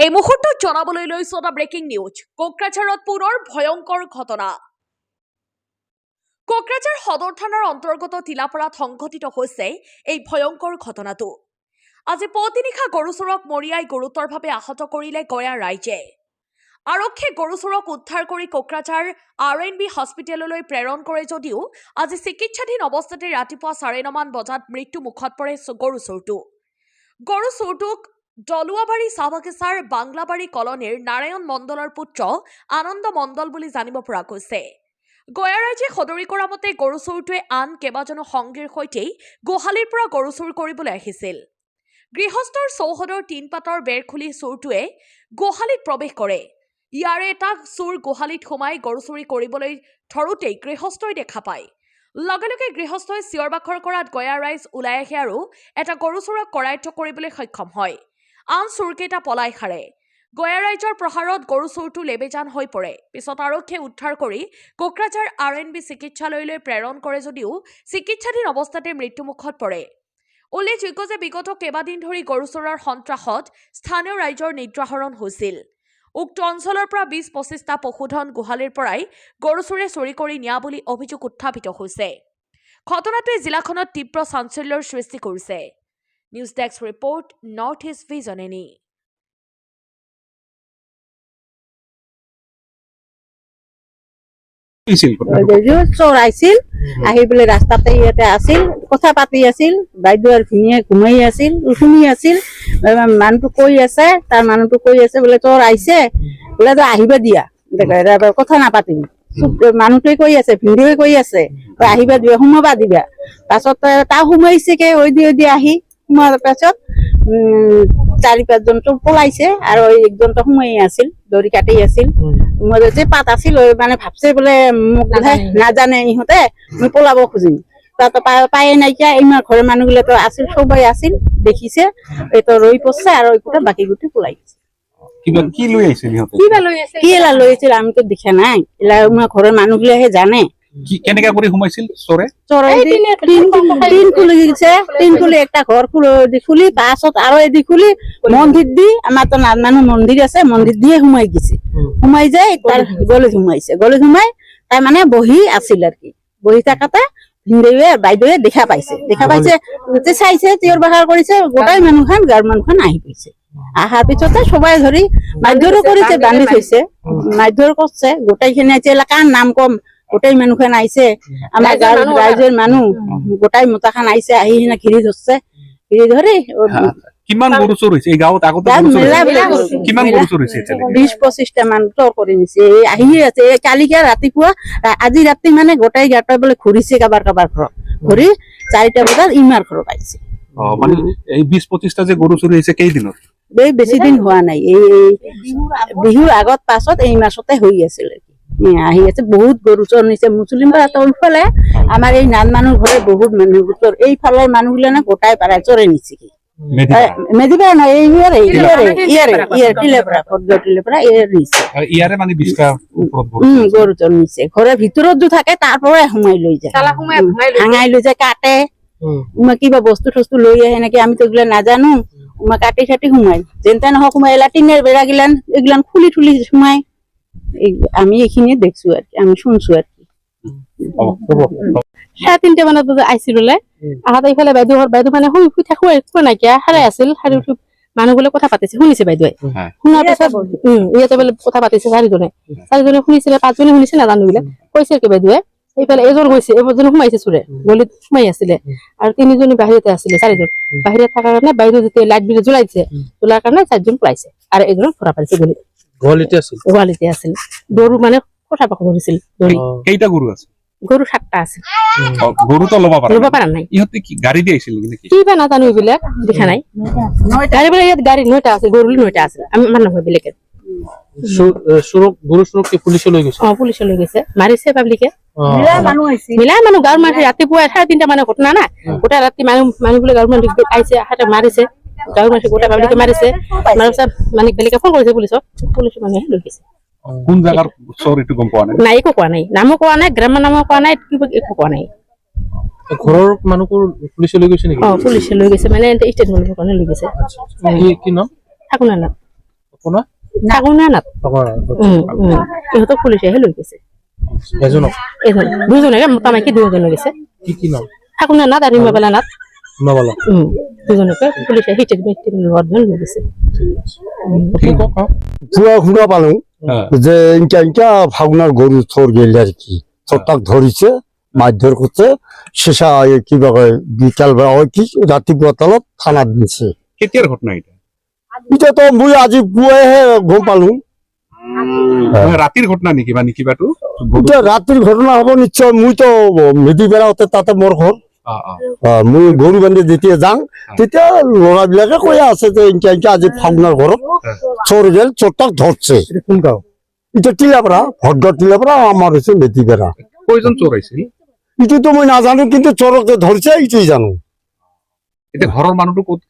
এই মুহূৰ্তত জনাবলৈ লৈছো এটা ব্ৰেকিং নিউজ। কোকৰাঝাৰত পুনৰ ভয়ংকৰ ঘটনা। কোকৰাঝাৰ সদৰ থানাৰ অন্তৰ্গত টিলাপাৰাত সংঘটিত হৈছে এই ভয়ংকৰ ঘটনাটো। আজি পুৱতি নিশা গৰু চোৰক মৰিয়াই গুৰুতৰভাৱে আহত কৰিলে গয়া ৰাইজে। আৰক্ষীয়ে গৰু চোৰক উদ্ধাৰ কৰি কোকৰাঝাৰ RNB হস্পিটেললৈ প্ৰেৰণ কৰে যদিও আজি চিকিৎসাধীন অৱস্থাতে ৰাতিপুৱা 9:30 মান বজাত মৃত্যু মুখত পৰে গৰু চোৰটোক দলুৱাবাৰী চাহবাগিচাৰ বাংলাবাৰী কলনীৰ নাৰায়ণ মণ্ডলৰ পুত্ৰ আনন্দ মণ্ডল বুলি জানিব পৰা গৈছে। গয়া ৰাইজে সদৰি কৰা মতে গৰু চোৰটোৱে আন কেইবাজনো সংগীৰ সৈতে গোহালিৰ পৰা গৰু চোৰ কৰিবলৈ আহিছিল। গৃহস্থৰ চৌহদৰ টিনপাতৰ বেৰ খুলি চোৰটোৱে গোহালিত প্ৰৱেশ কৰে। ইয়াৰে এটা চোৰ গোহালিত সোমাই গৰু চুৰি কৰিবলৈ ধৰোতেই গৃহস্থই দেখা পায়। লগে লগে গৃহস্থই চিঞৰ বাখৰ কৰাত গয়া ৰাইজ ওলাই আহে আৰু এটা গৰু চোৰক কৰায়ত্ব কৰিবলৈ সক্ষম হয়। আন চোৰকেইটা পলাই সাৰে। গয়া ৰাইজৰ প্ৰহাৰত গৰু চোৰটো লেবেজান হৈ পৰে। পিছত আৰক্ষীয়ে উদ্ধাৰ কৰি কোকৰাঝাৰ RNB চিকিৎসালয়লৈ প্ৰেৰণ কৰে যদিও চিকিৎসাধীন অৱস্থাতে মৃত্যুমুখত পৰে। উল্লেখযোগ্য যে বিগত কেইবাদিন ধৰি গৰু চোৰৰ সন্ত্ৰাসত স্থানীয় ৰাইজৰ নিদ্ৰাহৰণ হৈছিল। উক্ত অঞ্চলৰ পৰা 20-25টা পশুধন গোহালিৰ পৰাই গৰু চোৰে চুৰি কৰি নিয়া বুলি অভিযোগ উত্থাপিত হৈছে। ঘটনাটোৱে জিলাখনত তীব্ৰ চাঞ্চল্যৰ সৃষ্টি কৰিছে। News desk report, north east vision any. চোৰ আহিছিল, আহি পেলাই ৰাস্তাতে ইয়াতে আছিল, কথা পাতি আছিল, বাইদেউৰ ভিনিয়ে ঘুমাই আছিল, শুনি আছিল। মানুহটো কৈ আছে, তাৰ মানুহটো কৈ আছে বোলে চোৰ আহিছে বোলে তই আহিবা দিয়া, কথা নাপাতিবি। মানুহটোৱে কৈ আছে, ভিনিয়ে কৈ আছে আহিবা দিবা, সোমাবা দিবা। পাছত তাৰ সোমাইছে কে ওই দি আহি সোমোৱাৰ পাছত 4-5জন চোৰ পলাইছে আৰু একজনটো সোমাই আছিল, দড়ি কাটি আছিল। যে পাত আছিল মানে ভাবছে বোলে মোক নাজানে ইহঁতে, মই পলাব খুজিম। তাত পায়ে নাইকিয়া, ইমান ঘৰৰ মানুহবিলাকে আছিল, সবাই আছিল, দেখিছে এইটো ৰৈ পড়ছে আৰু বাকী গোটেই পলাই গেছে। কি লৈ আহিছিল ইহঁতে? কি এলা লৈ আহিছিল আমিতো দেখা নাই, এলা ঘৰৰ মানুহবিলাকে জানে। কেনেকা কৰি সোমাইছিল চোৰে? টিন খুলি একটা ঘৰ খুলি পাছত আৰু এদি খুলি মন্দিৰ দি, আমাৰ তো মানুহ মন্দিৰ আছে, মন্দিৰ দিয়ে সোমাই গেছে। সোমাই যায় তাৰ গলিত সোমাইছে, গলিত সোমাই তাই মানে বহি আছিল আৰ কি। বহি থাকাতে ভিনদেউৱে বাইদেউৱে দেখা পাইছে চাইছে, তিয়ৰ বাহাৰ কৰিছে, গোটাই মানুহখন গাঁৱৰ মানুহখন আহি গৈছে। আহাৰ পিছতে সবাই ধৰি মাৰধৰো কৰিছে, বান্ধি থৈছে, মাৰধৰ কৰছে। গোটাইখিনি আছে, এলাকাৰ নাম কম, গোটাই মানুহখন আহিছে, আমাৰ গাঁৱৰ ৰাইজৰ মানুহ গোটাই মোটাখান আহিছে, আহি কিনে ঘিৰি ধৰছে, ঘিৰি ধৰি কিমান গৰু চোৰ হৈছে এই গাঁৱত? আগতে কিমান গৰু চোৰ হৈছে? 20-25টা মান চোৰ কৰি নিছে, আহিয়ে আছে। কালিকে ৰাতিপুৱা, আজি ৰাতি মানে গোটাই গাঁৱত বোলে ঘূৰিছে, কাবাৰ ঘৰত ঘূৰি 4টা বজাত ইমাৰ ঘৰত পাইছে। মানে এই 20-25টা যে গৰু চুৰি হৈছে কেইদিনত? বেছি দিন হোৱা নাই, এই বিহুৰ আগত পাছত এই মাসতে হৈ আছিল। আহি আছে, বহুত গৰু চোৰ নিছে। মুছলিম পাৰা তলফালে আমাৰ এই নান মানুহ ঘৰে বহুত মানুহ চোৰ, এইফালৰ মানুহবিলাক গোটাই পাৰাই চোৰে নিছে। কি মেদিপাৰা নহয়, গৰু চোৰ নিছে। ঘৰৰ ভিতৰত যে থাকে তাৰ পৰাই সোমাই লৈ যায়, ভাঙাই লৈ যায়, কাটে, কিবা বস্তু থস্তু লৈ আহে নেকি, আমি তো এগুলা নাজানো। কাটি চাটি সোমাই যেনতে নহওক সোমাই, এলা টিনের বেড়া গিলান এগুলান খুলি ঠুলি সোমাই। আমি এইখিনি দেখছো আর কি, আমি শুনছো আর কি। 3:30 মানত আইছিল বোলে, আহাতে ইফালে বাইদেউ মানে শুই নাইকিয়া হাৰাই আছিল। হাৰি উঠি মানুহবোলে কথা পাতিছে, শুনিছে বাইদেৱে। শুনাৰ পিছত ইয়াতে বোলে কথা পাতিছে চাৰিজনে শুনিছিলে, 5জনে শুনিছে, নাজানো বোলে কৈছে কি বাইদেৱে। এইফালে এজন গৈছে, এজন সোমাইছে চোৰে, গলিত সোমাই আছিলে আৰু 3জনী বাহিৰতে আছিলে, 4জন বাহিৰত থকাৰ কাৰণে বাইদেউ যেতিয়া লাইট বিল জ্বলাইছে, জ্বলাৰ কাৰণে 4জন পলাইছে আৰু এজনক ধৰা পাইছে গলিত। গোৱালিতে আছিল, গৰু মানে কথা পাক ধৰিছিল। কেইটা গৰু আছে? গৰু 7টা আছিল। গৰু তো ল'ব পাৰা নাই। ইহঁতে কি গাড়ী দি আহিছিল নেকি? কি বা নাজানো, এইবিলাক দেখা নাই। গাড়ী বোলে ইয়াত গাড়ী 9টা আছে, গৰু 9টা আছে, আমাৰ নহয় বেলেগে। গৰু চোৰক পুলিচে লৈ গৈছে? পুলিচে লৈ গৈছে, মাৰিছে পাব্লিকে। মিলাই মানুহ গাঁৱৰ মানুহ ৰাতিপুৱা 3:30 মানৰ ঘটনা না, গোটেই ৰাতি মানুহবোলে গাঁৱৰ মানুহ আহিছে, মাৰিছে, গাঁৱৰ মানুহ গোটেই পাব্লিকে মাৰিছে। মাৰাৰ পিছত মানে বেলেগে ফোন কৰিছে পুলিচক, পুলিচ মানুহে লৈ গৈছে। কোন জায়গাৰ চোৰ একটু গম পাওয়া নাই, একো কোৱা নাই, নামো কোৱা নাই, গ্ৰামৰ নামো কোৱা নাই, একো কোৱা নাই। ঘৰৰ মানুহবোৰ পুলিচে লৈ গৈছে নেকি? পুলিচে লৈ গৈছে, মানে ষ্টেটমেন্টৰ কাৰণে লৈ গৈছে। কি নাম? ঠাকুৰৰ নাম। আপোনাৰ থাকো না নাত আপোনাৰ ইহঁতক পুলিচেহে লৈ গৈছে এজনক এজন দুজনেৰে মোটা মাইকী দুজনে গৈছে কি নাম থাকো না নাত আৰু ইমাবেলা নাত নবালা দুজনকে পুলিচে হিটেক লৈ গৈছে ঠিক কওক পুরা শুনা পালো হ্যাঁ। যে ইনকা ইনকা ফাগুনার গরু চোর গেলে আর কি চোরটাক ধরিছে মারধর করছে শেষা কিবা কয় বিকাল বেলা হয় কি ৰাতিপুৱা তলত থানাত দিছে কেতিয়াৰ ঘটনা এটা এটা তো মুই আজি পুৱাহে গম পালো মানে ৰাতিৰ ঘটনা নেকি বা কিবাটো এটা রাত্রির ঘটনা হব নিশ্চয় মুই তো মেডি বেড়াওতে তাতে মোর ঘর মুই গরু বান্ধি যেতিয়া যাং তেতিয়া ল'ৰাবিলাকে কৈ আছে যে ইনকা ইনকা আজি ফাগুনাৰ ঘৰত চোৰ গেল চোৰটাক ধৰছে কোন গাঁও এটা টিলাপাড়া ভদ্ৰ টিলাপাড়া আমাৰ হচ্ছে মেথি বেড়া কয়জন চোৰ আহিছিল ইটো তো মই নাজানো কিন্তু চোৰকে ধৰছে এইটাই জানো এতিয়া ঘৰৰ মানুহটো ক'ত